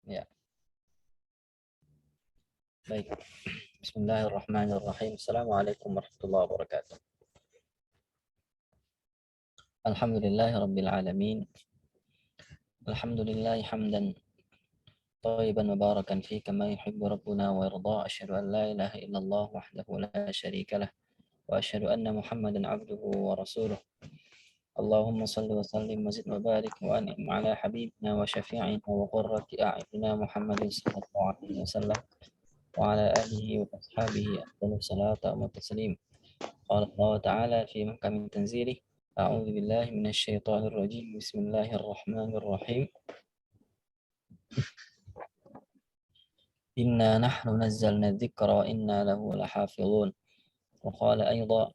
Ya, baik. Bismillahirrahmanirrahim. Assalamualaikum warahmatullahi wabarakatuh. Alhamdulillahirabbil alamin. Alhamdulillahi hamdan thayyiban mubarakan fi kama yuhibbu rabbuna wa yarda. Asyhadu an la ilaha illallah wahdahu la syarika lah wa asyhadu anna Muhammadan abduhu wa rasuluh. Allahumma salli wa sallim wa zid wa barik wa an'im ala habibina wa syafi'ina wa qurrati a'yunina Muhammadin sallallahu alaihi wasallam wa ala alihi wa ashabihi afdalus salatu wa taslim. قال الله تعالى في محكم تنزيله أعوذ بالله من الشيطان الرجيم بسم الله الرحمن الرحيم إنا نحن نزلنا الذكر وإنا له لحافظون وقال أيضا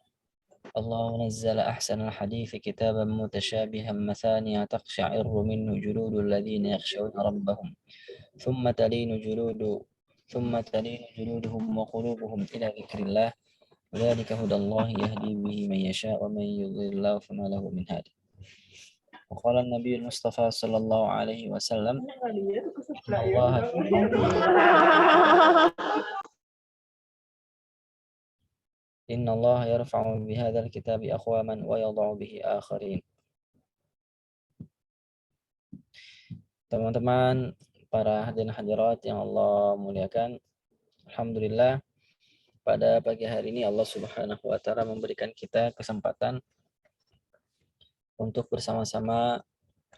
الله نزل أحسن الحديث كتابا متشابها مثانيا تقشعر منه جلود الذين يخشون ربهم ثم تلين جلودهم وقلوبهم إلى ذكر الله ذلك هدى الله يهدي به من يشاء ومن يضلل الله فما له من هادي. وقال النبي المصطفى صلى الله عليه وسلم إن الله يرفع بهذا الكتاب أقواما ويضع به آخرين. Teman-teman, para hadirin hadirat yang Allah muliakan, alhamdulillah pada pagi hari ini Allah Subhanahu wa taala memberikan kita kesempatan untuk bersama-sama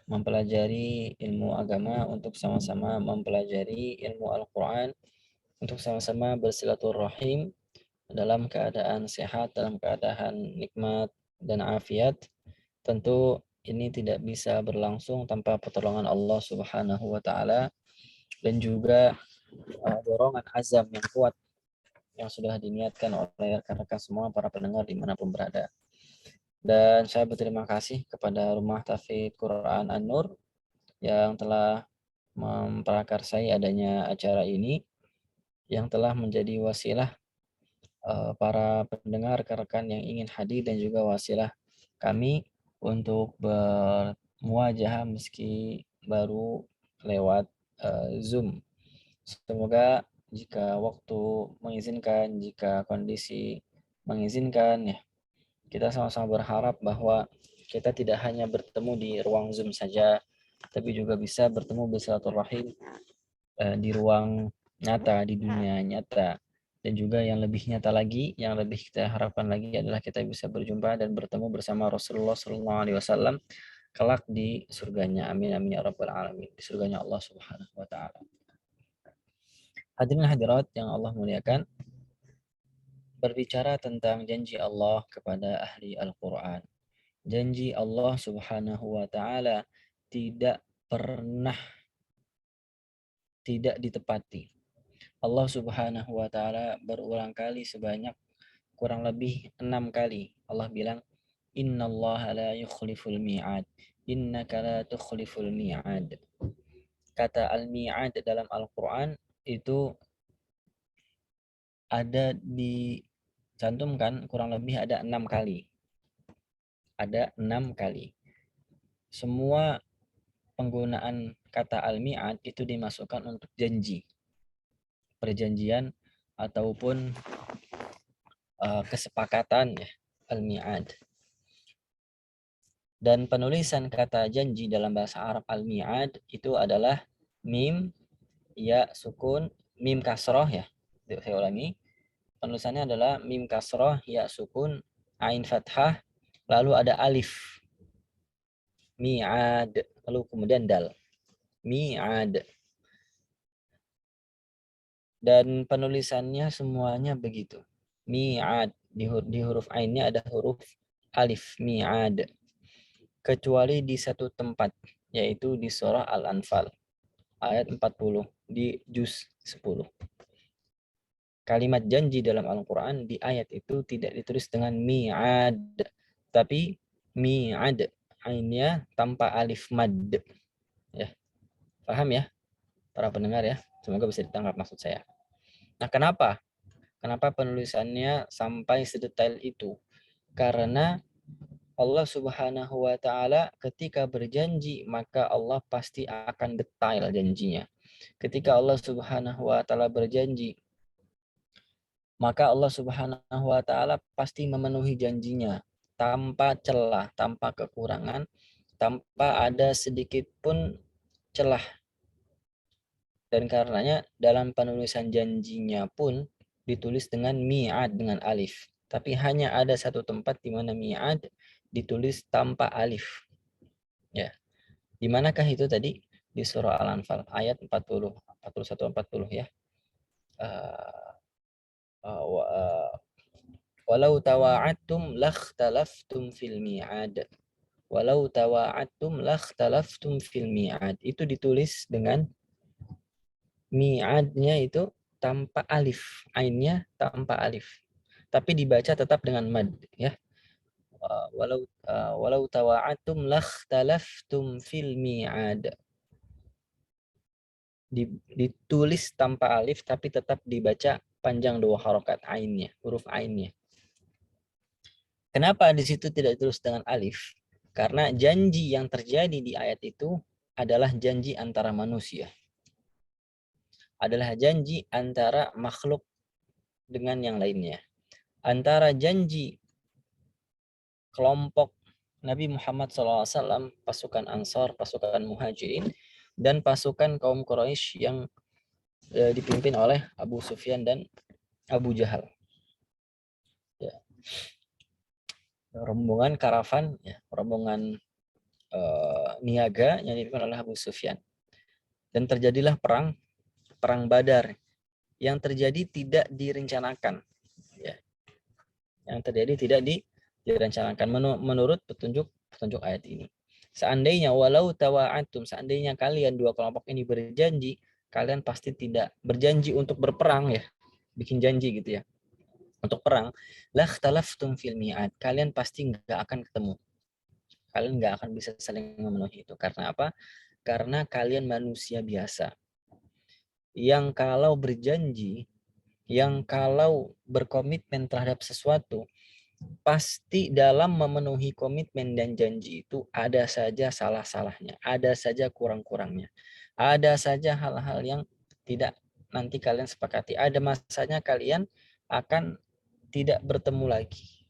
mempelajari ilmu agama, untuk sama-sama mempelajari ilmu Al-Qur'an, untuk sama-sama bersilaturahim dalam keadaan sehat, dalam keadaan nikmat dan afiat. Tentu ini tidak bisa berlangsung tanpa pertolongan Allah Subhanahu wa taala dan juga dorongan azam yang kuat yang sudah diniatkan oleh rekan-rekan semua para pendengar dimanapun berada. Dan saya berterima kasih kepada Rumah Tahfidz Quran An-Nur yang telah memprakarsai adanya acara ini, yang telah menjadi wasilah para pendengar, rekan-rekan yang ingin hadir dan juga wasilah kami untuk bermuajahah meski baru lewat Zoom. Semoga jika waktu mengizinkan, jika kondisi mengizinkan, ya kita sama-sama berharap bahwa kita tidak hanya bertemu di ruang Zoom saja, tapi juga bisa bertemu bersilaturahim di ruang nyata, di dunia nyata. Dan juga yang lebih nyata lagi, yang lebih kita harapkan lagi adalah kita bisa berjumpa dan bertemu bersama Rasulullah SAW kelak di surganya. Amin amin ya rabbal alamin. Di surganya Allah Subhanahu wa taala. Hadirin hadirat yang Allah muliakan, berbicara tentang janji Allah kepada ahli Al-Qur'an. Janji Allah Subhanahu wa taala tidak pernah tidak ditepati. Allah Subhanahu wa taala berulang kali sebanyak kurang lebih 6 kali. Allah bilang, "Innallaha la yukhliful mi'ad. Innaka la tukhliful mi'ad." Kata al-mi'ad dalam Al-Qur'an itu ada dicantumkan kurang lebih ada 6 kali. Ada 6 kali. Semua penggunaan kata al-mi'ad itu dimasukkan untuk janji, perjanjian ataupun kesepakatan, ya, al-mi'ad. Dan penulisan kata janji dalam bahasa Arab al-mi'ad itu adalah mim, ya sukun, mim kasroh, ya. Saya ulangi. Penulisannya adalah mim kasroh, ya sukun, ain fathah, lalu ada alif. Mi'ad, lalu kemudian dal. Mi'ad. Dan penulisannya semuanya begitu. Mi'ad. Di huruf ainnya ada huruf alif. Mi'ad. Kecuali di satu tempat, yaitu di surah Al-Anfal. Ayat 40. Di juz 10. Kalimat janji dalam Al-Quran di ayat itu tidak ditulis dengan mi'ad. Tapi mi'ad. Ainnya tanpa alif mad. Ya. Paham ya? Para pendengar ya. Semoga bisa ditangkap maksud saya. Nah, kenapa? Kenapa penulisannya sampai sedetail itu? Karena Allah Subhanahu wa taala ketika berjanji maka Allah pasti akan detail janjinya. Ketika Allah Subhanahu wa taala berjanji, maka Allah Subhanahu wa taala pasti memenuhi janjinya tanpa celah, tanpa kekurangan, tanpa ada sedikit pun celah. Dan karenanya dalam penulisan janjinya pun ditulis dengan mi'ad, dengan alif. Tapi hanya ada satu tempat di mana mi'ad ditulis tanpa alif. Ya. Di manakah itu tadi? Di surah Al-Anfal ayat 40, 41 40 ya. Walau tawa'attum lakhtalaftum fil mi'ad. Walau tawa'attum lakhtalaftum fil mi'ad. Itu ditulis dengan mi'adnya itu tanpa alif, ainnya tanpa alif. Tapi dibaca tetap dengan mad ya. Walau tawa'attum lakhtalaftum fil mi'ad. Ditulis tanpa alif tapi tetap dibaca panjang dua harokat ainnya, huruf ainnya. Kenapa di situ tidak ditulis dengan alif? Karena janji yang terjadi di ayat itu adalah janji antara manusia. Adalah janji antara makhluk dengan yang lainnya. Antara janji kelompok Nabi Muhammad SAW, pasukan Ansar, pasukan Muhajirin, dan pasukan kaum Quraisy yang dipimpin oleh Abu Sufyan dan Abu Jahal. Ya. Rombongan karavan, ya, rombongan niaga yang dipimpin oleh Abu Sufyan. Dan terjadilah perang Badar yang terjadi tidak direncanakan. Ya. Yang terjadi tidak direncanakan menurut petunjuk ayat ini. Seandainya walau tawa'atum, seandainya kalian dua kelompok ini berjanji, kalian pasti tidak berjanji untuk berperang ya, bikin janji gitu ya, untuk perang. Lakhtalaftum fil mi'ad, kalian pasti nggak akan ketemu, kalian nggak akan bisa saling memenuhi itu. Karena apa? Karena kalian manusia biasa yang kalau berjanji, yang kalau berkomitmen terhadap sesuatu, pasti dalam memenuhi komitmen dan janji itu ada saja salah-salahnya, ada saja kurang-kurangnya, ada saja hal-hal yang tidak nanti kalian sepakati, ada masanya kalian akan tidak bertemu lagi.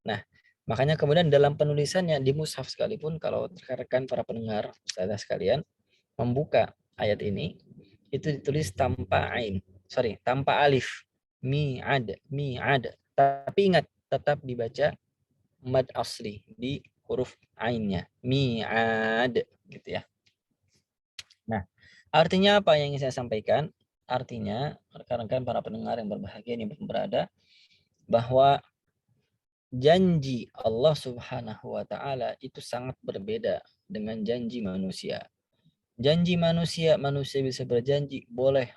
Nah, makanya kemudian dalam penulisannya di mushaf sekalipun, kalau rekan para pendengar saudara sekalian membuka ayat ini, itu ditulis tanpa tanpa alif, mi'ad. Tapi ingat, tetap dibaca mad asli di huruf ainnya, mi'ad gitu ya. Nah, artinya apa yang ingin saya sampaikan? Artinya rekan-rekan para pendengar yang berbahagia yang berada, bahwa janji Allah Subhanahu wa taala itu sangat berbeda dengan janji manusia. Janji manusia bisa berjanji, boleh.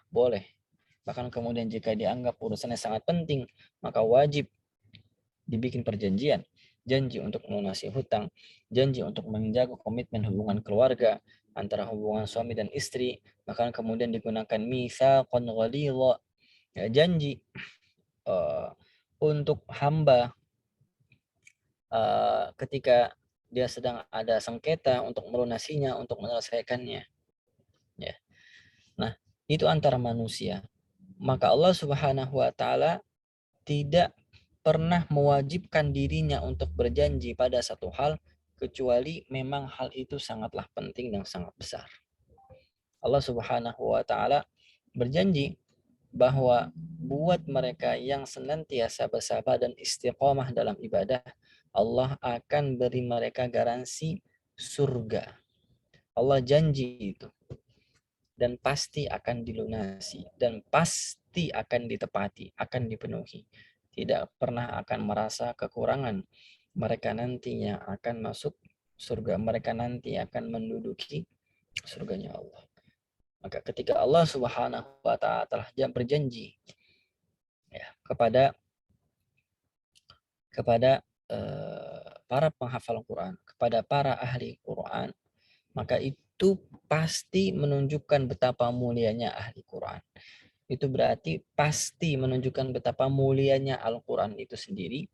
Bahkan kemudian jika dianggap urusannya sangat penting, maka wajib dibikin perjanjian. Janji untuk melunasi hutang, janji untuk menjaga komitmen hubungan keluarga, antara hubungan suami dan istri, bahkan kemudian digunakan mitsaqan ghalidha, ya, janji untuk hamba ketika dia sedang ada sengketa untuk melunasinya, untuk menyelesaikannya. Ya. Nah, itu antara manusia. Maka Allah Subhanahu wa taala tidak pernah mewajibkan dirinya untuk berjanji pada satu hal kecuali memang hal itu sangatlah penting dan sangat besar. Allah Subhanahu wa taala berjanji bahwa buat mereka yang senantiasa bersabar dan istiqomah dalam ibadah, Allah akan beri mereka garansi surga. Allah janji itu. Dan pasti akan dilunasi, dan pasti akan ditepati, akan dipenuhi. Tidak pernah akan merasa kekurangan. Mereka nantinya akan masuk surga, mereka nanti akan menduduki surganya Allah. Maka ketika Allah Subhanahu wa taala telah berjanji ya, kepada para penghafal Quran, kepada para ahli Quran, maka itu pasti menunjukkan betapa mulianya ahli Quran. Itu berarti pasti menunjukkan betapa mulianya Al-Quran itu sendiri,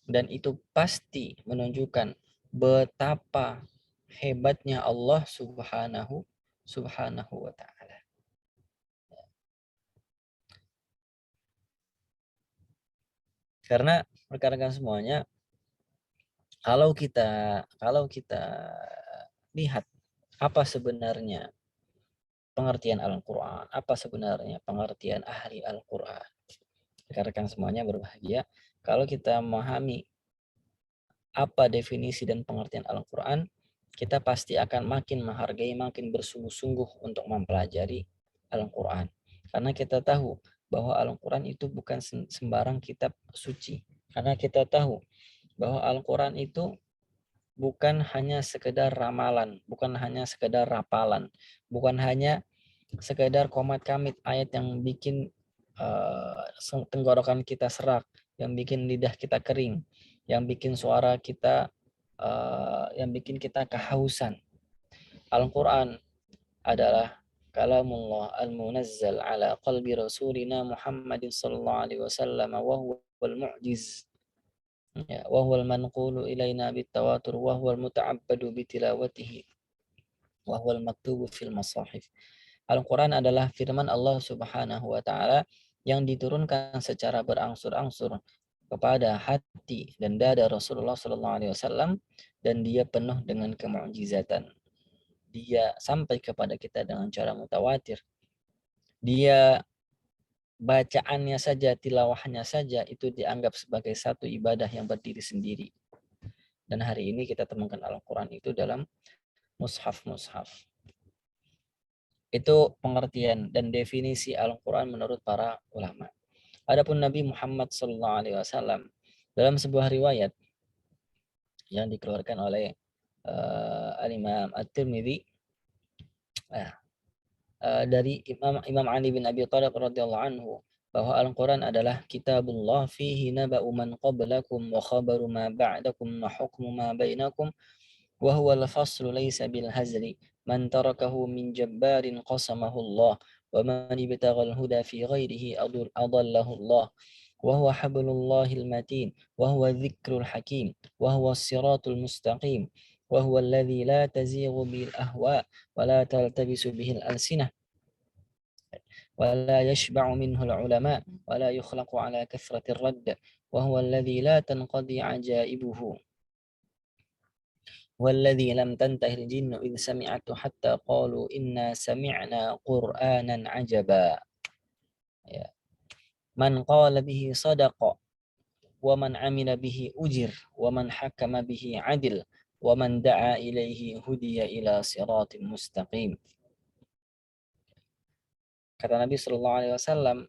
dan itu pasti menunjukkan betapa hebatnya Allah subhanahu wa ta'ala. Karena rekan-rekan semuanya, kalau kita lihat apa sebenarnya pengertian Al-Quran, apa sebenarnya pengertian ahli Al-Quran, rekan-rekan semuanya berbahagia kalau kita memahami apa definisi dan pengertian Al-Quran, kita pasti akan makin menghargai, makin bersungguh-sungguh untuk mempelajari Al-Quran. Karena kita tahu bahwa Al-Quran itu bukan sembarang kitab suci. Karena kita tahu bahwa Al-Quran itu bukan hanya sekedar ramalan, bukan hanya sekedar rapalan, bukan hanya sekedar komat kamit ayat yang bikin tenggorokan kita serak, yang bikin lidah kita kering, yang bikin suara kita yang bikin kita kehausan. Al-Quran adalah kalamullah al-munazzal ala qalbi rasulina Muhammadin sallallahu alaihi wasallam wa huwa al-mu'jiz wa huwa al-manqulu ilaina bitawatur wa huwa al-muta'abbadu bitilawatihi wa huwa al-maktubu fil masahif. Al-Quran adalah firman Allah Subhanahu wa Ta'ala yang diturunkan secara berangsur-angsur kepada hati dan dada Rasulullah Sallallahu Alaihi Wasallam, dan dia penuh dengan kemukjizatan. Dia sampai kepada kita dengan cara mutawatir. Dia bacaannya saja, tilawahnya saja itu dianggap sebagai satu ibadah yang berdiri sendiri. Dan hari ini kita temukan Al-Quran itu dalam mushaf-mushaf. Itu pengertian dan definisi Al-Quran menurut para ulama. Adapun Nabi Muhammad SAW dalam sebuah riwayat yang dikeluarkan oleh Al-Imam At-Tirmidzi dari Imam Ali bin Abi Thalib radhiyallahu anhu, bahwa Al-Quran adalah kitabullah fihi naba'u man qablakum wa khabaru ma ba'dakum wa hukmu ma bainakum wa huwa al-faslu laysa bil hazli man tarakahu min jabbarin qasamahu Allah wa man ibtagha al-huda fi ghairihi adallahu Allah wa huwa hablullahil matin wa huwa dzikrul hakim wa huwa as-siratul mustaqim wa huwa alladhi la tazighu bil ahwa wa la taltabisu bihi al-alsinah ولا يشبع منه العلماء ولا يخلق على كثرة الرد وهو الذي لا تنقضي عجائبه والذي لم تنته الجن إذ سمعته حتى قالوا إنا سمعنا قرآنا عجبا من قال به صدق ومن عمل به أجر ومن حكم به عدل ومن دعا إليه هدي إلى صراط مستقيم. Kata Nabi Shallallahu Alaihi Wasallam,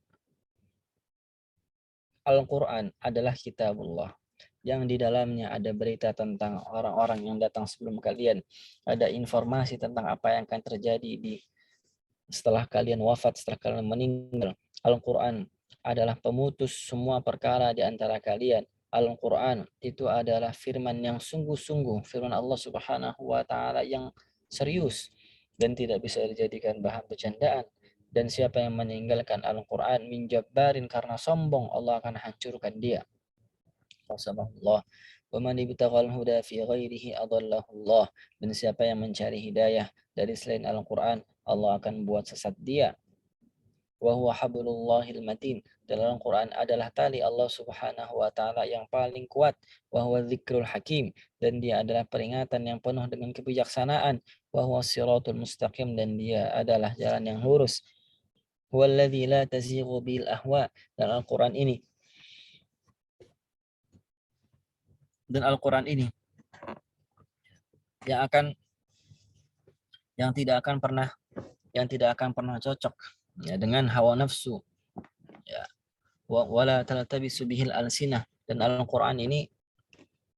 Al-Quran adalah kitabullah yang di dalamnya ada berita tentang orang-orang yang datang sebelum kalian, ada informasi tentang apa yang akan terjadi setelah kalian wafat, setelah kalian meninggal. Al-Quran adalah pemutus semua perkara di antara kalian. Al-Quran itu adalah firman yang sungguh-sungguh, firman Allah Subhanahu wa Ta'ala yang serius dan tidak bisa dijadikan bahan bercandaan. Dan siapa yang meninggalkan Al-Quran min jabbarin, karena sombong, Allah akan hancurkan dia. Allah. Wa man ibtaghal huda fi ghairihi adallahu Allah. Dan siapa yang mencari hidayah dari selain Al-Quran, Allah akan buat sesat dia. Wa huwa hablullahil matin. Dan Al-Quran adalah tali Allah Subhanahu wa Ta'ala yang paling kuat. Wa huwa dzikrul hakim. Dan dia adalah peringatan yang penuh dengan kebijaksanaan. Wa huwa siratul mustaqim. Dan dia adalah jalan yang lurus. Huwallazi la tazighu bil ahwa. Dan Al-Quran ini yang tidak akan pernah cocok ya dengan hawa nafsu ya, wala taltabisu bihil alsinah. Dan Al-Quran ini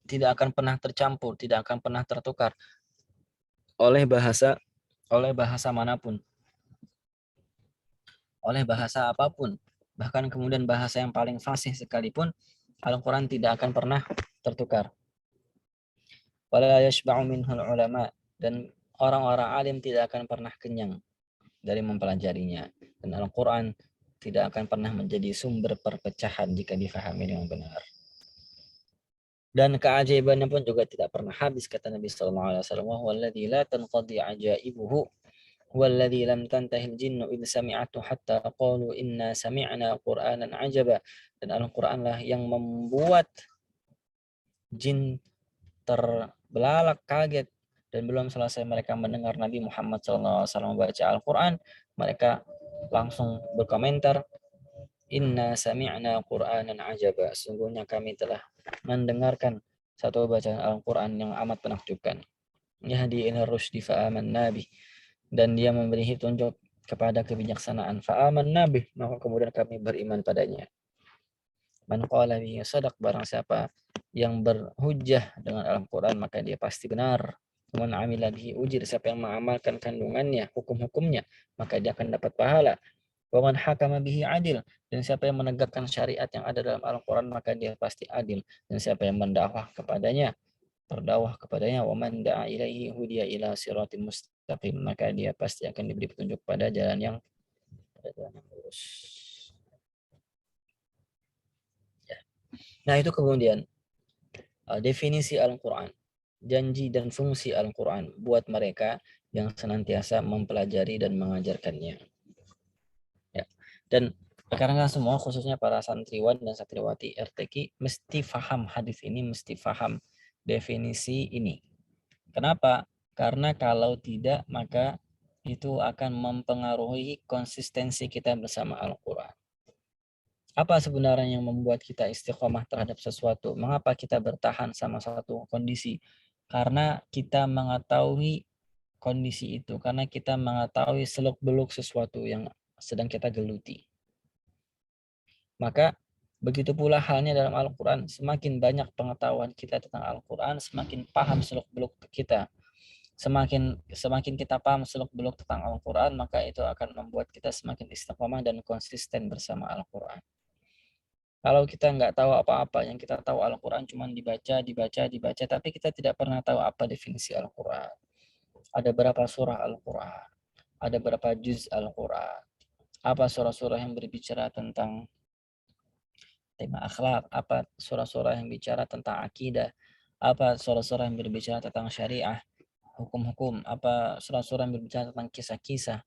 tidak akan pernah tercampur, tidak akan pernah tertukar oleh bahasa manapun, oleh bahasa apapun, bahkan kemudian bahasa yang paling fasih sekalipun, Al-Quran tidak akan pernah tertukar. Wala yashba'u minhul ulama. Dan orang-orang alim tidak akan pernah kenyang dari mempelajarinya. Dan Al-Quran tidak akan pernah menjadi sumber perpecahan jika difahami dengan benar. Dan keajaibannya pun juga tidak pernah habis, kata Nabi sallallahu alaihi wasallam, wa huwallazi la tanqadi ajaibuhu huwallazi lam tantahil jinnu idh sami'atu hatta qalu inna sami'na qur'anan ajaba. Dan Al-Qur'an lah yang membuat jin terbelalak kaget, dan belum selesai mereka mendengar Nabi Muhammad SAW membaca Al-Quran, mereka langsung berkomentar, Inna sami'na Qur'anan ajaba. Sungguhnya kami telah mendengarkan satu bacaan Al-Quran yang amat menakjubkan. Yahdi ila rusydi fa'aman nabi. Dan dia memberi petunjuk kepada kebijaksanaan. Fa'aman nabi. Maka kemudian kami beriman padanya. Man qala bihi sadaq, barang siapa yang berhujjah dengan Al-Quran maka dia pasti benar. Man amila bihi ujir, siapa yang mengamalkan kandungannya, hukum-hukumnya, maka dia akan dapat pahala. Wa man hakama bihi adil, dan siapa yang menegakkan syariat yang ada dalam Al-Quran maka dia pasti adil. Dan siapa yang mendakwah kepadanya, berdakwah kepadanya, wa man da'a ilaihi hudiya ila siratim mustaqim, maka dia pasti akan diberi petunjuk pada jalan yang lurus. Nah, itu kemudian definisi Al-Quran, janji dan fungsi Al-Quran buat mereka yang senantiasa mempelajari dan mengajarkannya. Ya. Dan karena semua, khususnya para santriwan dan santriwati RTQ, mesti paham hadis ini, mesti paham definisi ini. Kenapa? Karena kalau tidak, maka itu akan mempengaruhi konsistensi kita bersama Al-Quran. Apa sebenarnya yang membuat kita istiqomah terhadap sesuatu? Mengapa kita bertahan sama satu kondisi? Karena kita mengetahui kondisi itu, karena kita mengetahui seluk-beluk sesuatu yang sedang kita geluti. Maka begitu pula halnya dalam Al-Quran. Semakin banyak pengetahuan kita tentang Al-Quran, semakin paham seluk-beluk kita. Semakin kita paham seluk-beluk tentang Al-Quran, maka itu akan membuat kita semakin istiqomah dan konsisten bersama Al-Quran. Kalau kita nggak tahu apa-apa, yang kita tahu Al-Quran cuma dibaca, tapi kita tidak pernah tahu apa definisi Al-Quran. Ada berapa surah Al-Quran? Ada berapa juz Al-Quran? Apa surah-surah yang berbicara tentang tema akhlak? Apa surah-surah yang bicara tentang akidah? Apa surah-surah yang berbicara tentang syariah, hukum-hukum? Apa surah-surah yang berbicara tentang kisah-kisah?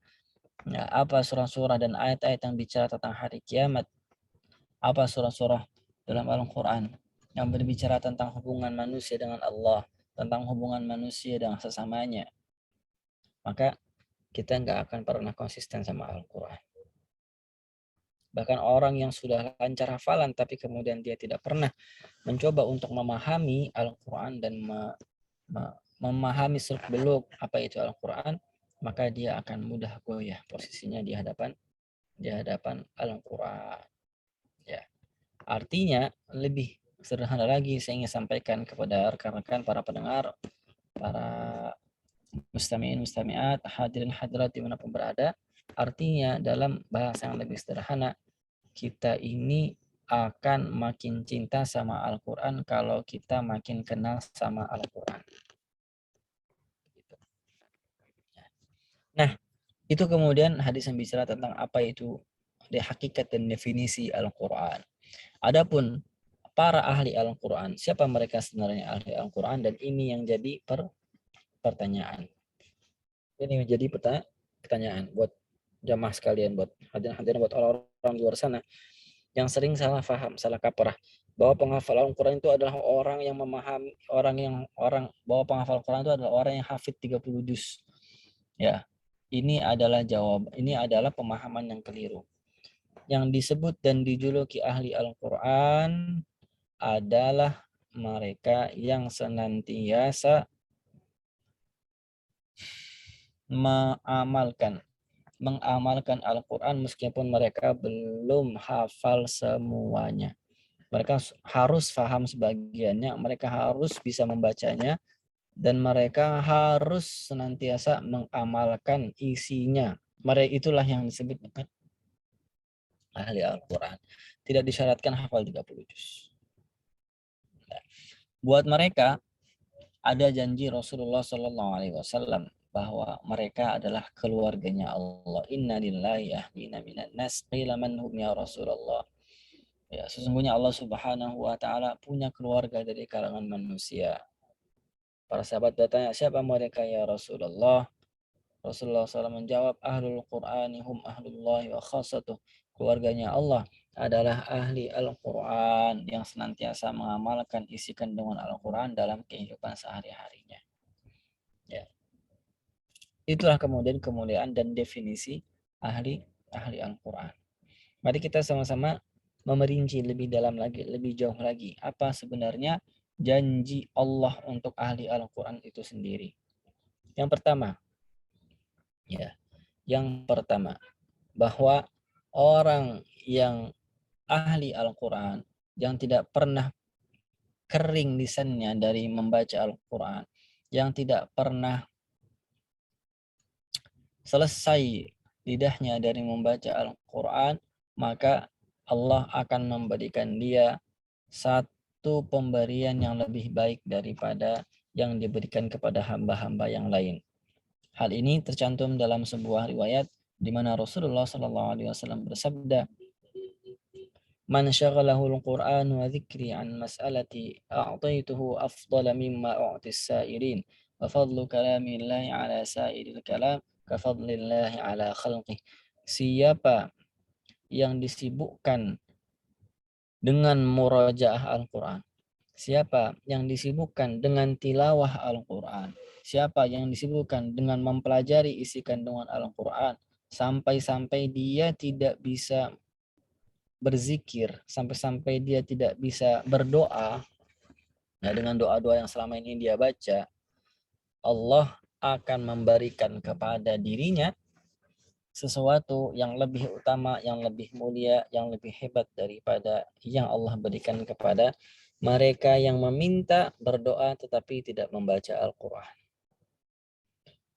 Ya, apa surah-surah dan ayat-ayat yang bicara tentang hari kiamat? Apa surah-surah dalam Al-Quran yang berbicara tentang hubungan manusia dengan Allah, tentang hubungan manusia dengan sesamanya? Maka kita nggak akan pernah konsisten sama Al-Quran. Bahkan orang yang sudah lancar hafalan tapi kemudian dia tidak pernah mencoba untuk memahami Al-Quran dan memahami seluk-beluk apa itu Al-Quran, maka dia akan mudah goyah posisinya di hadapan Al-Quran. Ya. Artinya lebih sederhana lagi saya ingin sampaikan kepada rekan-rekan para pendengar, para mustami'in mustami'at, hadirin hadirat dimanapun berada. Artinya dalam bahasa yang lebih sederhana, kita ini akan makin cinta sama Al-Quran kalau kita makin kenal sama Al-Quran. Nah, itu kemudian hadis yang bicara tentang apa itu hakikat dan definisi Al-Quran. Adapun para ahli Al-Quran, siapa mereka sebenarnya ahli Al-Quran? Dan ini yang jadi pertanyaan. Ini menjadi pertanyaan buat jamaah sekalian, buat hadirin buat orang-orang di luar sana yang sering salah paham, salah kaprah bahwa penghafal Al-Quran itu adalah orang yang memahami, bahwa penghafal Al-Quran itu adalah orang yang hafid 30 juz. Ya, ini adalah pemahaman yang keliru. Yang disebut dan dijuluki ahli Al-Quran adalah mereka yang senantiasa mengamalkan Al-Quran meskipun mereka belum hafal semuanya. Mereka harus paham sebagiannya, mereka harus bisa membacanya, dan mereka harus senantiasa mengamalkan isinya. Mereka itulah yang disebut dengan ahli Al-Quran. Tidak disyaratkan hafal 30 juz. Nah, buat mereka ada janji Rasulullah SAW bahwa mereka adalah keluarganya Allah. Inna lillahi ahlina minan nas qila man hum ya Rasulullah. Ya, sesungguhnya Allah Subhanahu wa taala punya keluarga dari kalangan manusia. Para sahabat bertanya, siapa mereka ya Rasulullah? Rasulullah SAW menjawab, ahlul Qur'ani hum ahlullahi wa khasatuh. Keluarganya Allah adalah ahli Al-Quran yang senantiasa mengamalkan isi kandungan Al-Quran dalam kehidupan sehari-harinya. Ya. Itulah kemudian kemuliaan dan definisi ahli Al-Quran. Mari kita sama-sama memerinci lebih dalam lagi, lebih jauh lagi. Apa sebenarnya janji Allah untuk ahli Al-Quran itu sendiri? Yang pertama, bahwa orang yang ahli Al-Quran, yang tidak pernah kering lisannya dari membaca Al-Quran, yang tidak pernah selesai lidahnya dari membaca Al-Quran, maka Allah akan memberikan dia satu pemberian yang lebih baik daripada yang diberikan kepada hamba-hamba yang lain. Hal ini tercantum dalam sebuah riwayat di mana Rasulullah SAW bersabda, "Man syaghalahu al-Qur'an wa dzikri an mas'alati a'taituhu afdala mimma u'tis sa'irin wa fadlu kalamillahi ala sa'iril kalam ka fadlillahi ala khalqih." Siapa yang disibukkan dengan murajaah Al-Quran, siapa yang disibukkan dengan tilawah Al-Quran, siapa yang disibukkan dengan mempelajari isi kandungan Al-Quran, sampai-sampai dia tidak bisa berzikir, sampai-sampai dia tidak bisa berdoa, dengan doa-doa yang selama ini dia baca, Allah akan memberikan kepada dirinya sesuatu yang lebih utama, yang lebih mulia, yang lebih hebat daripada yang Allah berikan kepada mereka yang meminta berdoa tetapi tidak membaca Al-Quran.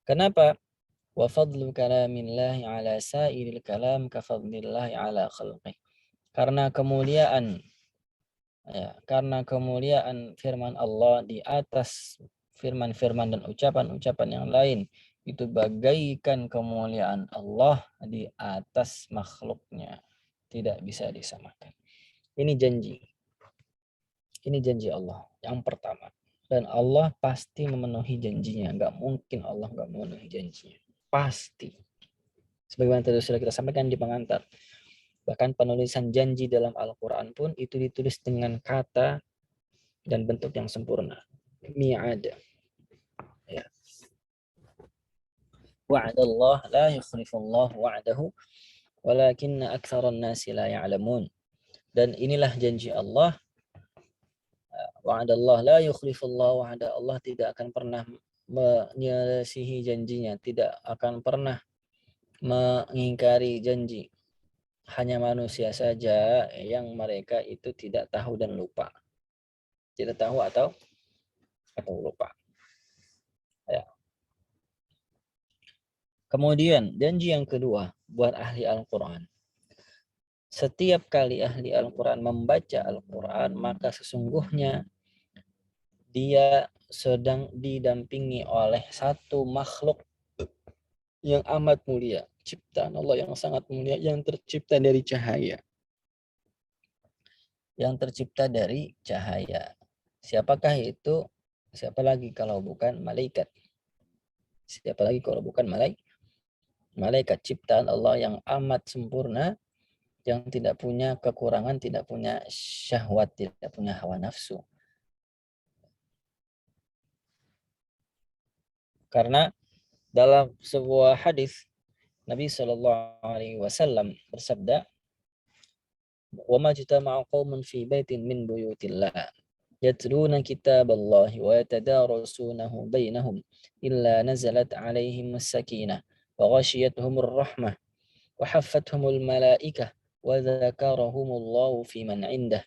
Kenapa? Wa fadlu kalamillahi ala sairil kalam ka fadlillahi ala khalqih. Karena kemuliaan firman Allah di atas firman-firman dan ucapan-ucapan yang lain itu bagaikan kemuliaan Allah di atas makhluknya, tidak bisa disamakan. Ini janji Allah yang pertama, dan Allah pasti memenuhi janjinya. Nggak mungkin Allah nggak memenuhi janjinya, pasti. Sebagaimana tadi sudah kita sampaikan di pengantar, bahkan penulisan janji dalam Al-Quran pun itu ditulis dengan kata dan bentuk yang sempurna. Mi'ad. Ya. Wa'adallah la yukhlifullah wa'adahu walakinna aktsaran nasi la ya'lamun. Dan inilah janji Allah. Wa'adallah la yukhlifullah wa'ada. Allah tidak akan pernah menyelisihi janjinya, tidak akan pernah mengingkari janji. Hanya manusia saja yang mereka itu tidak tahu dan lupa. Tidak tahu atau lupa. Ya. Kemudian janji yang kedua buat ahli Al-Quran. Setiap kali ahli Al-Quran membaca Al-Quran, maka sesungguhnya dia sedang didampingi oleh satu makhluk yang amat mulia. Ciptaan Allah yang sangat mulia, yang tercipta dari cahaya. Yang tercipta dari cahaya. Siapakah itu? Siapa lagi kalau bukan malaikat? Siapa lagi kalau bukan malaikat? Ciptaan Allah yang amat sempurna, yang tidak punya kekurangan, tidak punya syahwat, tidak punya hawa nafsu. Karena dalam sebuah hadis Nabi Shallallahu Alaihi Wasallam bersabda, "Wa ma jitama'a qaumun fi baitin min buyutillah yatluna kitaballahi wa yatadarasunahu bainahum illa nazalat alaihim as-sakinah wa ghashiyatuhumur rahmah wa haffathumul malaikah wa dzakarahumullahu fi man indah."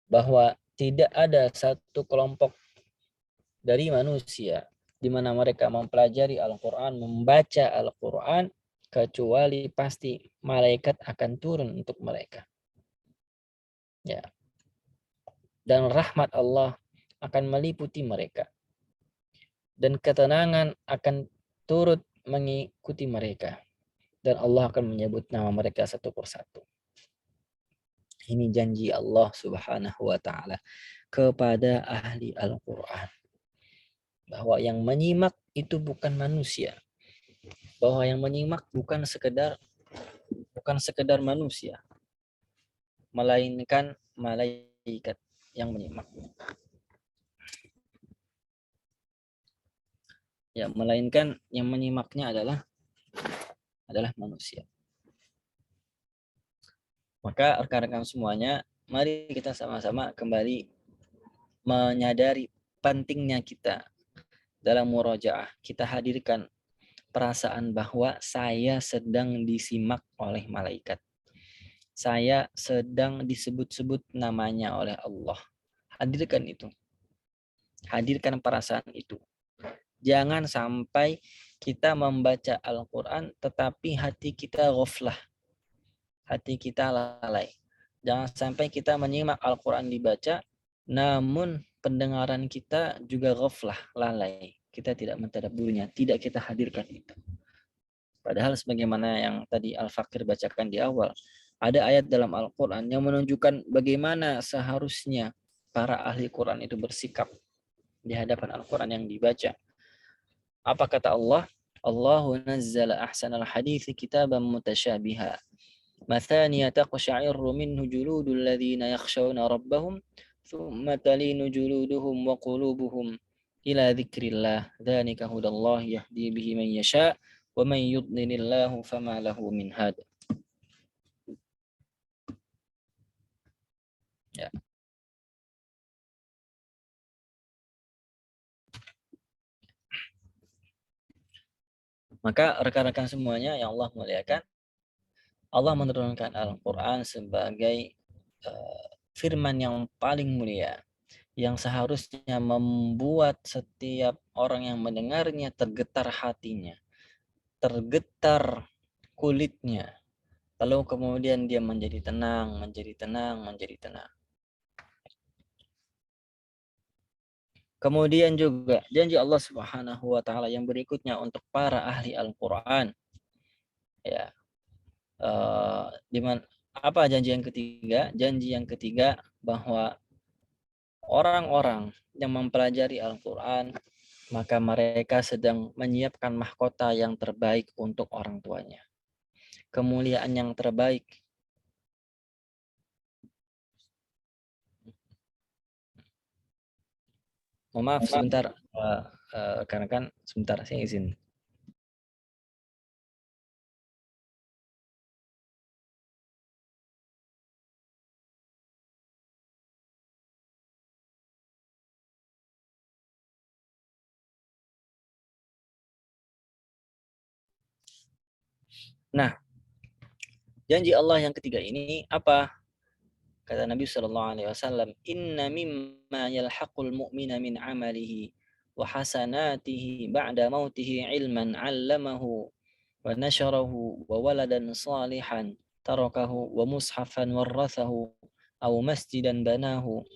Bahwa tidak ada satu kelompok dari manusia di mana mereka mempelajari Al-Quran, membaca Al-Quran, kecuali pasti malaikat akan turun untuk mereka. Ya. Dan rahmat Allah akan meliputi mereka. Dan ketenangan akan turut mengikuti mereka. Dan Allah akan menyebut nama mereka satu persatu. Ini janji Allah Subhanahu wa taala kepada ahli Al-Qur'an, bahwa yang menyimak itu bukan manusia, bahwa yang menyimak bukan sekedar manusia, melainkan malaikat yang menyimak. Ya, melainkan yang menyimaknya adalah manusia. Maka rekan-rekan semuanya, mari kita sama-sama kembali menyadari pentingnya kita dalam murojaah. Kita hadirkan perasaan bahwa saya sedang disimak oleh malaikat. Saya sedang disebut-sebut namanya oleh Allah. Hadirkan itu. Hadirkan perasaan itu. Jangan sampai kita membaca Al-Quran tetapi hati kita ghaflah. Hati kita lalai. Jangan sampai kita menyimak Al-Quran dibaca namun pendengaran kita juga ghaflah, lalai. Kita tidak mentadabburinya, tidak kita hadirkan itu. Padahal sebagaimana yang tadi Al-Fakir bacakan di awal, ada ayat dalam Al-Quran yang menunjukkan bagaimana seharusnya para ahli Quran itu bersikap di hadapan Al-Quran yang dibaca. Apa kata Allah? Allahu nazzala ahsanal hadithi kitaban mutasyabiha. Mathaniya taqsha'irru minhu juludul ladhina yakhshawna rabbahum thumma talinu juluduhum wa qulubuhum ila dzikrillah. Dzalika hudallah yahdi bihi man yasha' wa man yudlilillahu fama lahu min had. Ya. Maka rekan-rekan semuanya yang Allah muliakan, Allah menurunkan Al-Quran sebagai firman yang paling mulia, yang seharusnya membuat setiap orang yang mendengarnya tergetar hatinya, tergetar kulitnya, lalu kemudian dia menjadi tenang, menjadi tenang, menjadi tenang. Kemudian juga janji Allah Subhanahu wa taala yang berikutnya untuk para ahli Al-Qur'an. Ya. Apa janji yang ketiga? Janji yang ketiga bahwa orang-orang yang mempelajari Al-Qur'an maka mereka sedang menyiapkan mahkota yang terbaik untuk orang tuanya. Kemuliaan yang terbaik. Mohon maaf sebentar, karena kan sebentar saya izin. Nah, janji Allah yang ketiga ini apa? Kata Nabi Shallallahu Alaihi Wasallam, Inna mimma yalhaqul mu'mina min amalihi wa hasanatihi ba'da mautihi ilman 'allamahu wa nasharahu wa waladan salihan tarakahu wa mushafan warathahu aw masjidan banahu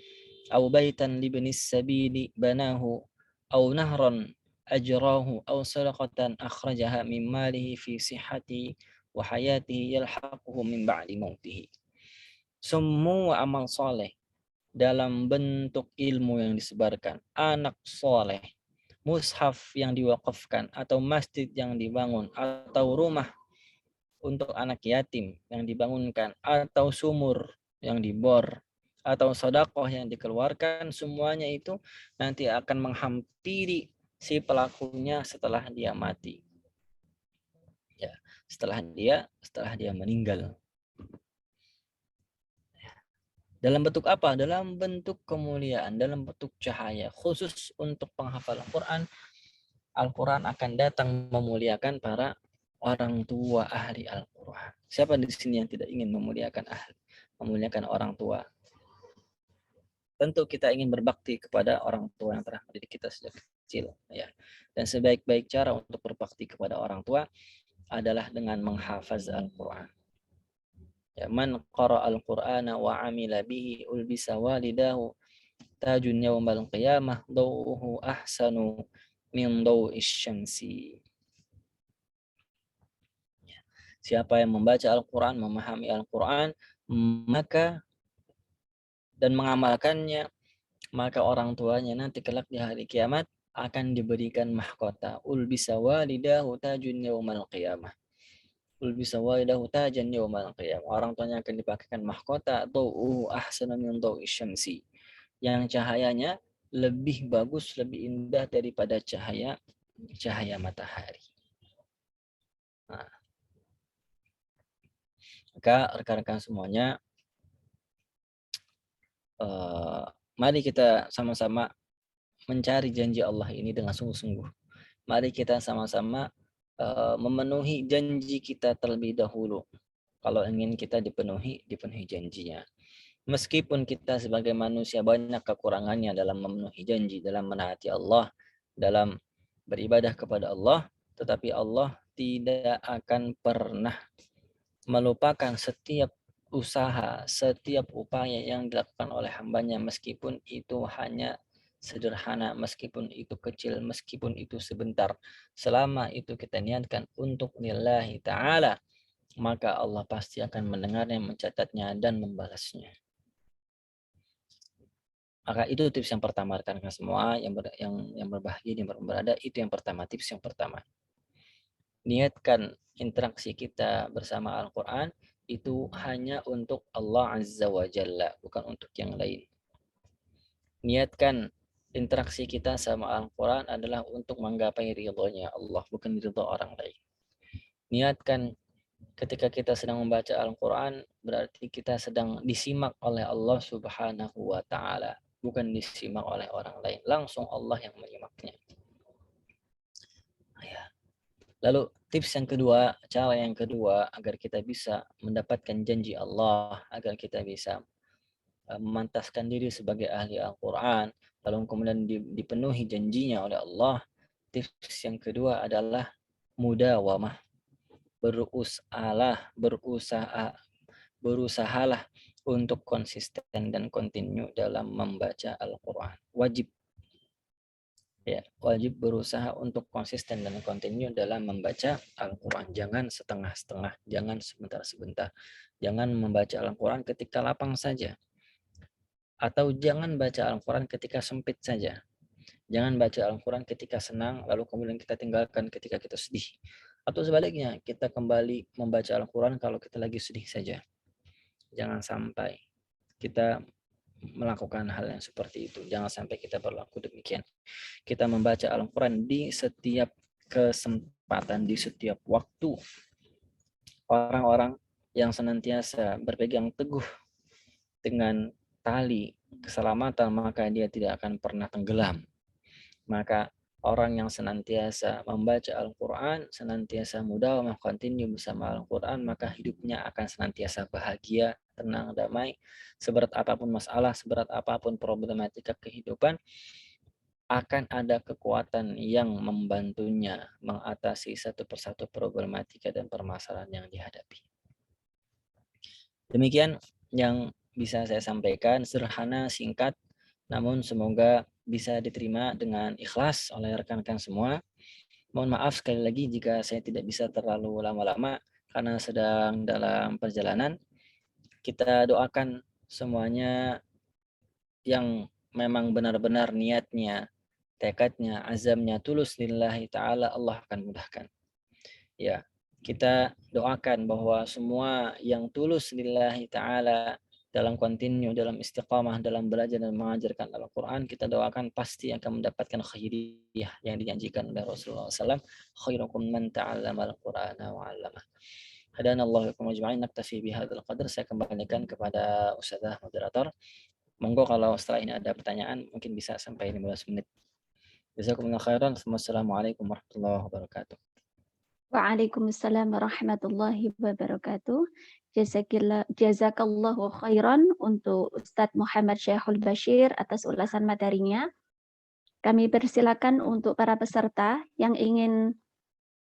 aw baitan libnis sabili banahu aw nahran ajrahu aw sadaqatan akhrajaha min malihi fi sihhati wa hayatihi yalhaquhu min ba'di mautihi. Semua amal soleh dalam bentuk ilmu yang disebarkan, anak soleh, mushaf yang diwakafkan, atau masjid yang dibangun, atau rumah untuk anak yatim yang dibangunkan, atau sumur yang dibor, atau sodakoh yang dikeluarkan, semuanya itu nanti akan menghampiri si pelakunya setelah dia mati. Ya, setelah dia meninggal. Dalam bentuk apa? Dalam bentuk kemuliaan, dalam bentuk cahaya. Khusus untuk penghafal Al-Quran, Al-Quran akan datang memuliakan para orang tua ahli Al-Quran. Siapa di sini yang tidak ingin memuliakan orang tua? Tentu kita ingin berbakti kepada orang tua yang telah mendidik kita sejak kecil. Ya. Dan sebaik-baik cara untuk berbakti kepada orang tua adalah dengan menghafaz Al-Quran. Ya, man qara al-Qur'ana wa amila bihi ulbisa walidahu tajun yaumal qiyamah dawuhu ahsanu min daw'is syamsi. Siapa yang membaca Al-Quran, memahami Al-Quran, maka dan mengamalkannya, maka orang tuanya nanti kelak di hari kiamat akan diberikan mahkota. Ulbisa walidahu tajun yaumal qiyamah. Ulbisa walidahu tajan yaumal qiyamah. Orang tuanya akan dipakaikan mahkota dau'uhu ahsana min dau'is syamsi. Yang cahayanya lebih bagus, lebih indah daripada cahaya matahari. Nah, maka rekan-rekan semuanya, mari kita sama-sama mencari janji Allah ini dengan sungguh-sungguh. Mari kita sama-sama memenuhi janji kita terlebih dahulu. Kalau ingin kita dipenuhi janjinya. Meskipun kita sebagai manusia banyak kekurangannya dalam memenuhi janji, dalam menaati Allah, dalam beribadah kepada Allah, tetapi Allah tidak akan pernah melupakan setiap usaha, setiap upaya yang dilakukan oleh hambanya, meskipun itu hanya sederhana, meskipun itu kecil, meskipun itu sebentar. Selama itu kita niatkan untuk lillahi ta'ala, maka Allah pasti akan mendengarnya, mencatatnya, dan membalasnya. Maka itu tips yang pertama, rekan-rekan semua yang berbahagia, yang berada, itu yang pertama, tips yang pertama. Niatkan interaksi kita bersama Al-Quran itu hanya untuk Allah Azza wa Jalla, bukan untuk yang lain. Niatkan interaksi kita sama Al-Quran adalah untuk menggapai ridhonya Allah, bukan ridho orang lain. Niatkan ketika kita sedang membaca Al-Quran, berarti kita sedang disimak oleh Allah Subhanahu wa Ta'ala, bukan disimak oleh orang lain. Langsung Allah yang menyimaknya. Ya. Lalu tips yang kedua, cara yang kedua agar kita bisa mendapatkan janji Allah, agar kita bisa memantaskan diri sebagai ahli Al-Quran, lalu kemudian dipenuhi janjinya oleh Allah. Tips yang kedua adalah mudawamah, berusahalah untuk konsisten dan kontinu dalam membaca Al-Quran. Wajib berusaha untuk konsisten dan kontinu dalam membaca Al-Quran. Jangan setengah-setengah, jangan sebentar-sebentar. Jangan membaca Al-Quran ketika lapang saja. Atau jangan baca Al-Quran ketika sempit saja. Jangan baca Al-Quran ketika senang, lalu kemudian kita tinggalkan ketika kita sedih. Atau sebaliknya, kita kembali membaca Al-Quran kalau kita lagi sedih saja. Jangan sampai kita melakukan hal yang seperti itu. Jangan sampai kita berlaku demikian. Kita membaca Al-Quran di setiap kesempatan, di setiap waktu. Orang-orang yang senantiasa berpegang teguh dengan tali keselamatan, maka dia tidak akan pernah tenggelam. Maka orang yang senantiasa membaca Al-Quran, senantiasa mudawamah, continue bersama Al-Quran, maka hidupnya akan senantiasa bahagia, tenang, damai. Seberat apapun masalah, seberat apapun problematika kehidupan, akan ada kekuatan yang membantunya mengatasi satu persatu problematika dan permasalahan yang dihadapi. Demikian yang bisa saya sampaikan, sederhana, singkat, namun semoga bisa diterima dengan ikhlas oleh rekan-rekan semua. Mohon maaf sekali lagi jika saya tidak bisa terlalu lama-lama karena sedang dalam perjalanan. Kita doakan semuanya yang memang benar-benar niatnya, tekadnya, azamnya tulus lillahi ta'ala, Allah akan mudahkan. Ya, kita doakan bahwa semua yang tulus lillahi ta'ala dalam kontinu, dalam istiqamah, dalam belajar dan mengajarkan Al-Quran, kita doakan pasti akan mendapatkan khairiyah yang dijanjikan oleh Rasulullah SAW. Khairukum man ta'allama al-Qur'ana wa 'allamah. Hadanallahu yakum ajma'in, naktafi bihadzal qadar. Saya kembalikan kepada Ustazah moderator. Monggo kalau setelah ini ada pertanyaan mungkin bisa sampai 15 menit. Jazakumullah khairan. Wassalamualaikum warahmatullahi wabarakatuh. Waalaikumsalam warahmatullahi wabarakatuh. Jazakallahu khairan untuk Ustadz Muhammad Syekhul Bashir atas ulasan materinya. Kami persilakan untuk para peserta yang ingin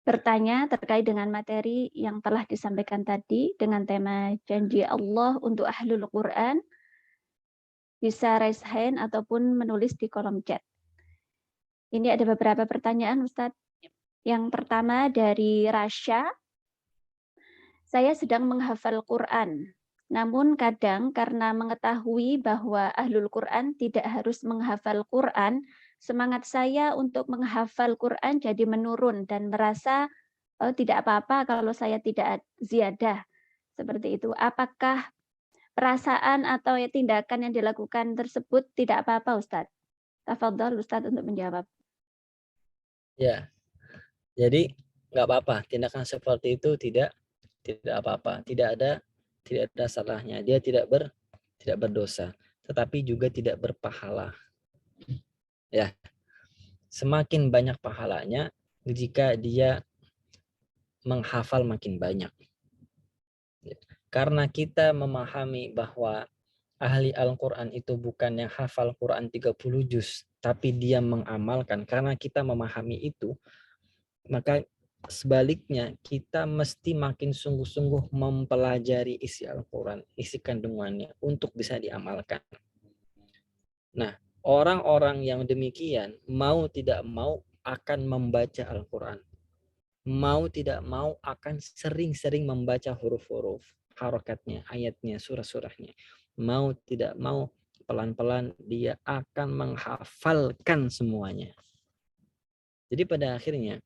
bertanya terkait dengan materi yang telah disampaikan tadi dengan tema janji Allah untuk Ahlul Quran, bisa raise hand ataupun menulis di kolom chat. Ini ada beberapa pertanyaan, Ustadz. Yang pertama dari Rasya, saya sedang menghafal Quran. Namun kadang karena mengetahui bahwa ahlul Quran tidak harus menghafal Quran, semangat saya untuk menghafal Quran jadi menurun dan merasa tidak apa-apa kalau saya tidak ziyadah. Seperti itu. Apakah perasaan atau ya tindakan yang dilakukan tersebut tidak apa-apa, Ustadz? Tafadhol Ustadz untuk menjawab. Ya, jadi nggak apa-apa. Tindakan seperti itu tidak apa-apa. Tidak ada salahnya. Dia tidak berdosa, tetapi juga tidak berpahala. Ya, semakin banyak pahalanya jika dia menghafal makin banyak. Karena kita memahami bahwa ahli Al-Quran itu bukan yang hafal Quran 30 juz, tapi dia mengamalkan. Karena kita memahami itu, maka sebaliknya kita mesti makin sungguh-sungguh mempelajari isi Al-Quran, isi kandungannya untuk bisa diamalkan. Nah, orang-orang yang demikian mau tidak mau akan membaca Al-Quran. Mau tidak mau akan sering-sering membaca huruf-huruf, harokatnya, ayatnya, surah-surahnya. Mau tidak mau pelan-pelan dia akan menghafalkan semuanya. Jadi pada akhirnya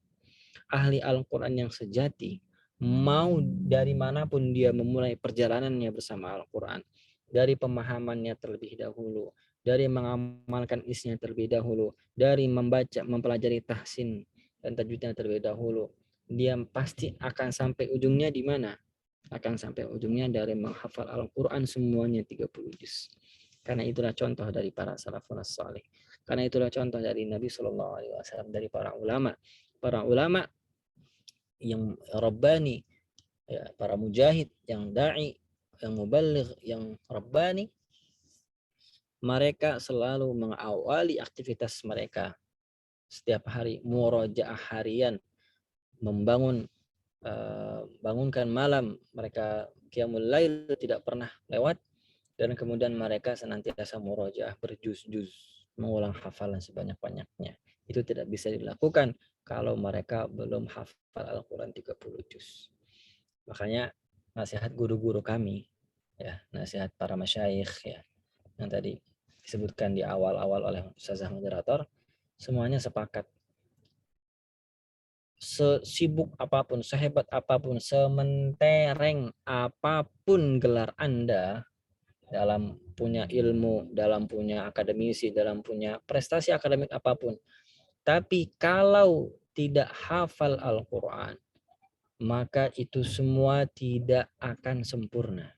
ahli Al-Quran yang sejati mau dari manapun dia memulai perjalanannya bersama Al-Quran, dari pemahamannya terlebih dahulu, dari mengamalkan isinya terlebih dahulu, dari membaca, mempelajari tahsin dan tajwidnya terlebih dahulu, dia pasti akan sampai ujungnya di mana? Akan sampai ujungnya dari menghafal Al-Quran semuanya 30 juz. Karena itulah contoh dari para salafun salih. Karena itulah contoh dari Nabi SAW, dari para ulama. Para ulama yang Rabbani, ya, para mujahid, yang da'i, yang muballigh, yang Rabbani, mereka selalu mengawali aktivitas mereka setiap hari murojaah harian, bangunkan malam, mereka qiyamul lail tidak pernah lewat, dan kemudian mereka senantiasa murojaah berjuz-juz, mengulang hafalan sebanyak-banyaknya. Itu tidak bisa dilakukan kalau mereka belum hafal Al-Quran 30 juz. Makanya nasihat guru-guru kami, ya, nasihat para masyayikh, ya, yang tadi disebutkan di awal-awal oleh Ustazah moderator, semuanya sepakat. Sesibuk apapun, sehebat apapun, sementereng apapun gelar Anda dalam punya ilmu, dalam punya akademisi, dalam punya prestasi akademik apapun, tapi kalau tidak hafal Al-Quran, maka itu semua tidak akan sempurna.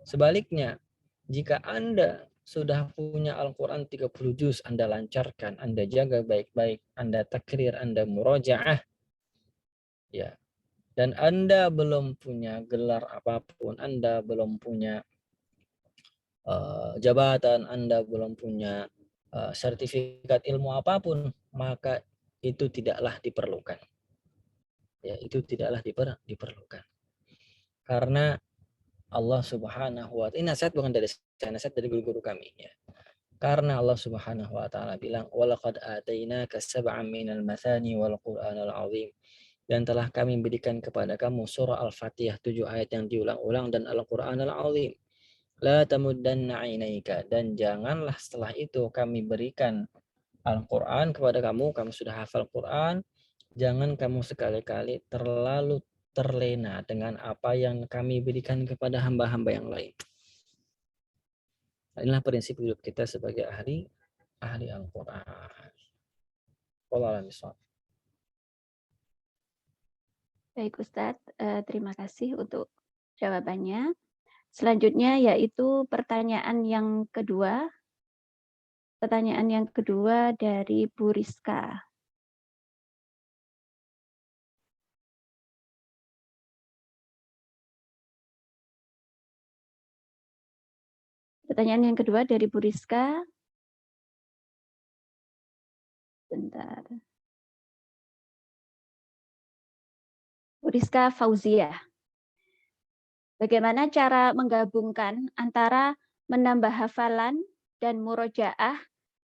Sebaliknya, jika Anda sudah punya Al-Quran 30 juz, Anda lancarkan, Anda jaga baik-baik, Anda takrir, Anda murojaah, ya, dan Anda belum punya gelar apapun, Anda belum punya jabatan, Anda belum punya sertifikat ilmu apapun, maka itu tidaklah diperlukan. Ya, itu tidaklah diperlukan. Karena Allah Subhanahu wa taala, ini nasihat bukan dari saya, nasihat dari guru-guru kami, ya. Karena Allah Subhanahu wa taala bilang, "Walaqad atainaka sab'an minal mathani wal Qur'anal 'azim." Dan telah kami berikan kepada kamu surah Al-Fatihah 7 ayat yang diulang-ulang dan Al-Qur'anal 'azim. La tamuddanna 'ainaika, dan janganlah setelah itu kami berikan Al-Qur'an kepada kamu, kamu sudah hafal Qur'an, jangan kamu sekali-kali terlalu terlena dengan apa yang kami berikan kepada hamba-hamba yang lain. Inilah prinsip hidup kita sebagai ahli Al-Quran. Baik Ustadz, terima kasih untuk jawabannya. Selanjutnya yaitu pertanyaan yang kedua. Pertanyaan yang kedua dari Bu Rizka. Pertanyaan yang kedua dari Bu Rizka. Bentar. Bu Rizka Fauzia. Bagaimana cara menggabungkan antara menambah hafalan dan murojaah,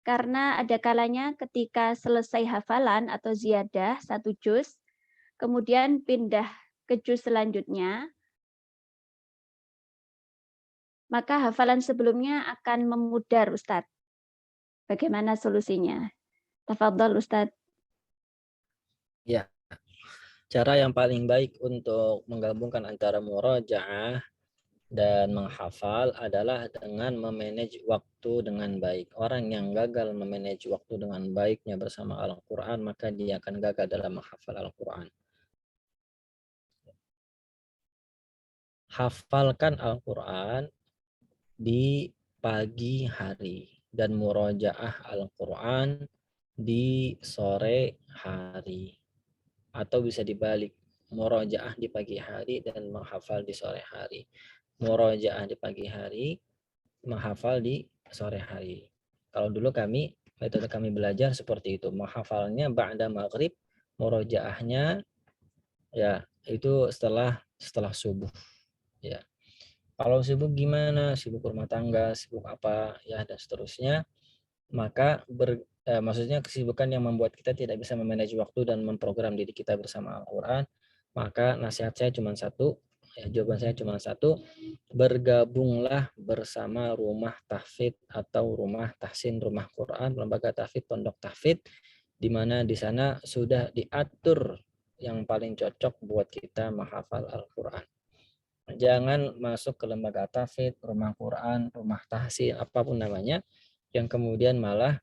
karena ada kalanya ketika selesai hafalan atau ziyadah 1 juz, kemudian pindah ke juz selanjutnya, maka hafalan sebelumnya akan memudar, Ustadz. Bagaimana solusinya? Tafadhol, Ustadz. Ya, cara yang paling baik untuk menggabungkan antara murojaah dan menghafal adalah dengan memanage waktu dengan baik. Orang yang gagal memanage waktu dengan baiknya bersama Al-Quran, maka dia akan gagal dalam menghafal Al-Quran. Hafalkan Al-Quran di pagi hari dan murojaah Al-Quran di sore hari. Atau bisa dibalik, murojaah di pagi hari dan menghafal di sore hari. Murojaah di pagi hari, menghafal di sore hari. Kalau dulu metode kami belajar seperti itu, menghafalnya ba'da maghrib, murojaahnya ya itu setelah subuh. Ya. Kalau sibuk gimana? Sibuk rumah tangga, sibuk apa ya dan seterusnya, maka maksudnya kesibukan yang membuat kita tidak bisa memanage waktu dan memprogram diri kita bersama Al-Quran, maka nasihat saya cuma satu, jawaban saya cuma satu, bergabunglah bersama rumah tahfidz atau rumah tahsin, rumah Quran, lembaga tahfidz, pondok tahfidz, di mana di sana sudah diatur yang paling cocok buat kita menghafal Al-Quran. Jangan masuk ke lembaga tahfidz, rumah Quran, rumah tahsin, apapun namanya, yang kemudian malah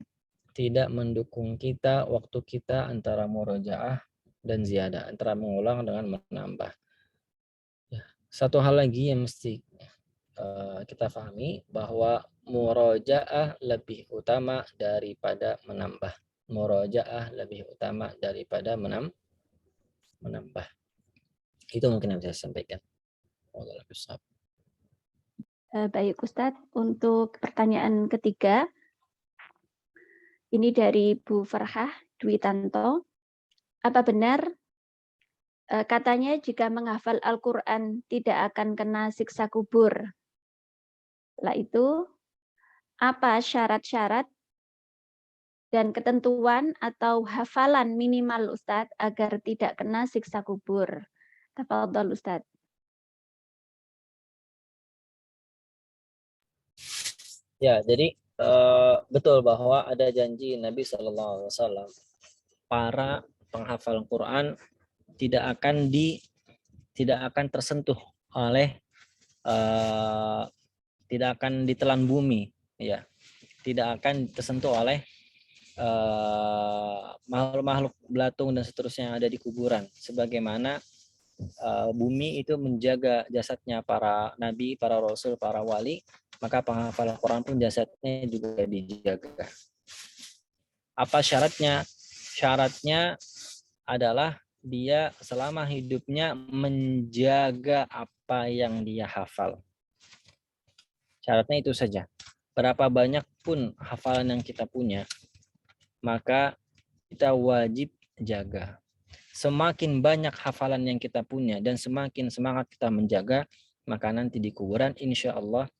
tidak mendukung kita, waktu kita antara murojaah dan ziyadah, antara mengulang dengan menambah. Ya. Satu hal lagi yang mesti kita pahami, bahwa murojaah lebih utama daripada menambah. Murojaah lebih utama daripada menambah. Itu mungkin yang saya sampaikan. Baik, Ustadz. Untuk pertanyaan ketiga, ini dari Bu Farhah Dwi Tanto. Apa benar katanya jika menghafal Al-Quran tidak akan kena siksa kubur? Setelah itu, apa syarat-syarat dan ketentuan atau hafalan minimal Ustadz agar tidak kena siksa kubur? Tafadhol, Ustadz. Ya, jadi betul bahwa ada janji Nabi SAW, para penghafal Quran tidak akan tersentuh oleh tidak akan ditelan bumi, ya, tidak akan tersentuh oleh makhluk-makhluk belatung dan seterusnya yang ada di kuburan, sebagaimana bumi itu menjaga jasadnya para nabi, para rasul, para wali, maka penghafal Quran pun jasadnya juga dijaga. Apa syaratnya? Syaratnya adalah dia selama hidupnya menjaga apa yang dia hafal. Syaratnya itu saja. Berapa banyak pun hafalan yang kita punya, maka kita wajib jaga. Semakin banyak hafalan yang kita punya dan semakin semangat kita menjaga, maka nanti di kuburan insya Allah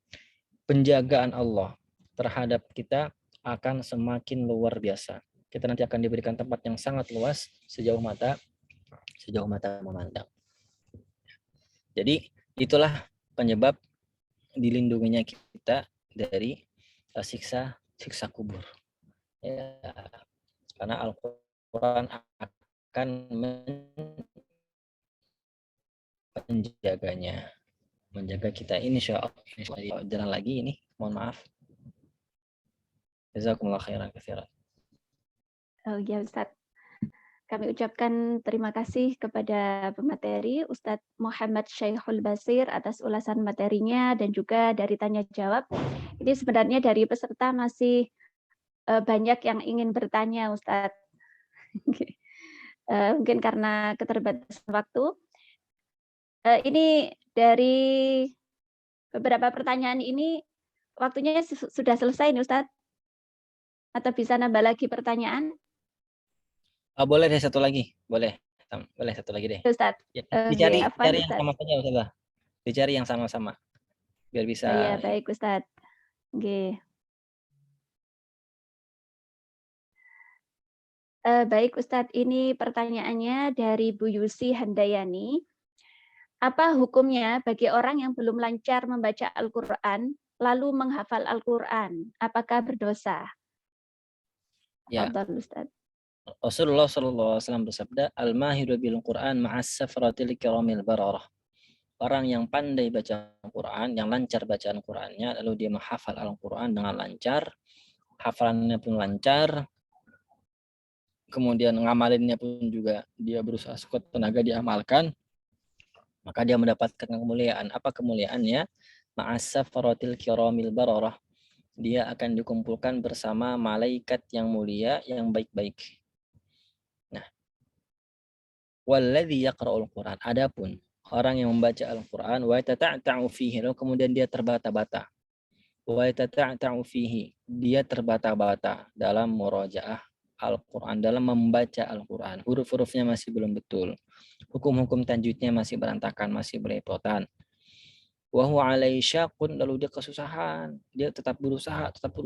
penjagaan Allah terhadap kita akan semakin luar biasa. Kita nanti akan diberikan tempat yang sangat luas sejauh mata memandang. Jadi itulah penyebab dilindunginya kita dari siksa kubur. Ya, karena Al-Quran akan menjaga kita, insya Allah. Jalan lagi ini, mohon maaf. Jazakumullah khairan katsiran. Oh ya, Ustadz. Kami ucapkan terima kasih kepada pemateri Ustadz Muhammad Syekhul Bashir atas ulasan materinya dan juga dari tanya jawab. Ini sebenarnya dari peserta masih banyak yang ingin bertanya, Ustadz. Mungkin karena keterbatasan waktu. Ini dari beberapa pertanyaan ini waktunya sudah selesai nih, Ustadz. Atau bisa nambah lagi pertanyaan? Boleh deh satu lagi, boleh satu lagi deh. Ustadz. Ya, Cari yang sama saja, Ustazah. Dicari yang sama-sama biar bisa. Oh ya, baik Ustadz. Oke. Baik Ustadz, ini pertanyaannya dari Bu Yusi Handayani. Apa hukumnya bagi orang yang belum lancar membaca Al-Quran lalu menghafal Al-Quran, apakah berdosa? Ya, Tafadhol Ustaz. Rasulullah SAW bersabda, Al-mahiru bil Quran ma'as safratil kiramil bararah. Orang yang pandai baca Al-Quran, yang lancar bacaan Qurannya, lalu dia menghafal Al-Quran dengan lancar, hafalannya pun lancar, kemudian ngamalinnya pun juga dia berusaha sekuat tenaga diamalkan, maka dia mendapatkan kemuliaan. Apa kemuliaannya? Ma'asafaratil kiramil bararah. Dia akan dikumpulkan bersama malaikat yang mulia, yang baik-baik. Nah, walladzi yaqra'ul Quran. Adapun orang yang membaca Al-Quran, wa yatata'ta'u fihi, lalu kemudian dia terbata-bata. Wa yatata'ta'u fihi, dia terbata-bata dalam murajaah Al-Quran, dalam membaca Al-Quran. Huruf-hurufnya masih belum betul. Hukum-hukum tajwidnya masih berantakan, masih belepotan. Wa huwa alaihi syaqun, lalu dia kesusahan. Dia tetap berusaha, tetap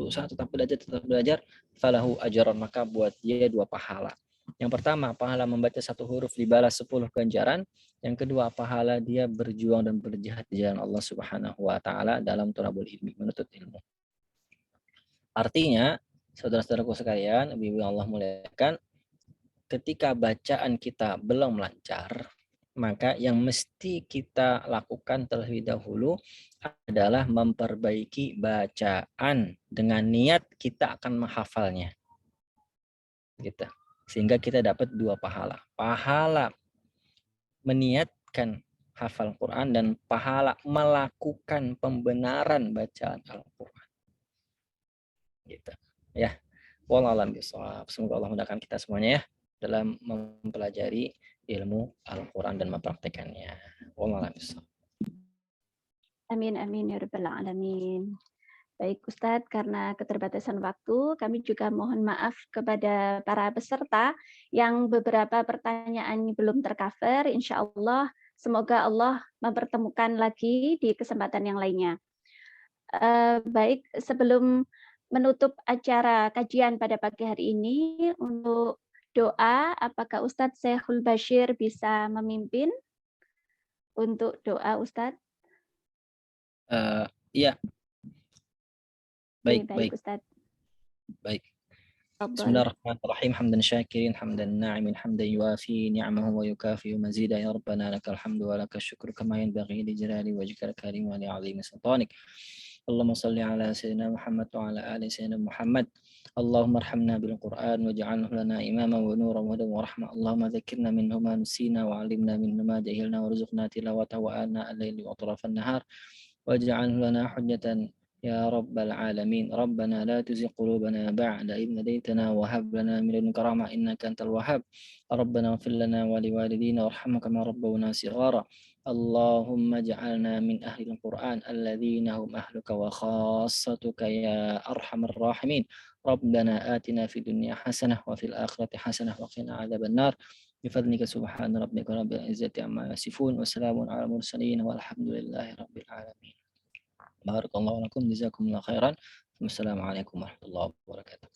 belajar, falahu ajran, maka buat dia 2 pahala. Yang pertama, pahala membaca 1 huruf dibalas 10 ganjaran. Yang kedua, pahala dia berjuang dan berjihad di jalan Allah Subhanahu wa taala dalam thalabul ilmi, menuntut ilmu. Artinya, saudara-saudaraku sekalian, ibu-ibu yang Allah muliakan, ketika bacaan kita belum lancar, maka yang mesti kita lakukan terlebih dahulu adalah memperbaiki bacaan dengan niat kita akan menghafalnya. Gitu. Sehingga kita dapat 2 pahala. Pahala meniatkan hafal Quran dan pahala melakukan pembenaran bacaan Al-Quran. Gitu. Ya. Wallahu a'lam bishawab. Semoga Allah mudahkan kita semuanya ya dalam mempelajari ilmu Al-Quran dan mempraktekannya. Wallahu a'lam bishawab. Amin, amin, ya Rabbal Alamin. Baik Ustadz, karena keterbatasan waktu, kami juga mohon maaf kepada para peserta yang beberapa pertanyaan belum tercover. Insya Allah, semoga Allah mempertemukan lagi di kesempatan yang lainnya. Baik, sebelum menutup acara kajian pada pagi hari ini, untuk doa, apakah Ustadz Syekhul Bashir bisa memimpin untuk doa Ustadz? Iya. Baik, Baik. Ustadz. Baik. Tafadhol. Bismillahirrahmanirrahim. Hamdan syakirin, hamdan na'imin, hamdan yuafi ni'amahu wa yukafi mazida. Ya Rabbana lakal hamdu wa lakal syukru kama yanbaghi li jalali wajhikal karim wa li 'azimi sultanik. Allahumma salli ala sayyidina Muhammad wa ala ali sayyidina Muhammad. Allahumma arhamna bil Qur'an waj'alhu lana imama wa nuran wa hudan wa rahmah. Allahumma dhakkirna minhu ma nusina wa 'allimna minhu ma jahilna warzuqna tilawatahu wa ana al-laili wa atrafan nahar waj'alhu lana hujjatan يا رب العالمين. ربنا لا تزغ قلوبنا بعد إذ هديتنا وهب لنا من لدنك رحمة إنك أنت الوهاب. ربنا اغفر لنا ولوالدينا وارحمنا كما ربونا صغارا. اللهم اجعلنا من أهل القرآن الذين هم أهلك وخاصتك يا أرحم الراحمين. ربنا آتنا في الدنيا حسنة وفي الآخرة حسنة وقنا عذاب النار بفضلك سبحان ربك رب العزة عما يصفون وسلام على المرسلين والحمد لله رب العالمين. Barakallahu lakum, jazakumullah khairan. Wassalamualaikum warahmatullahi wabarakatuh.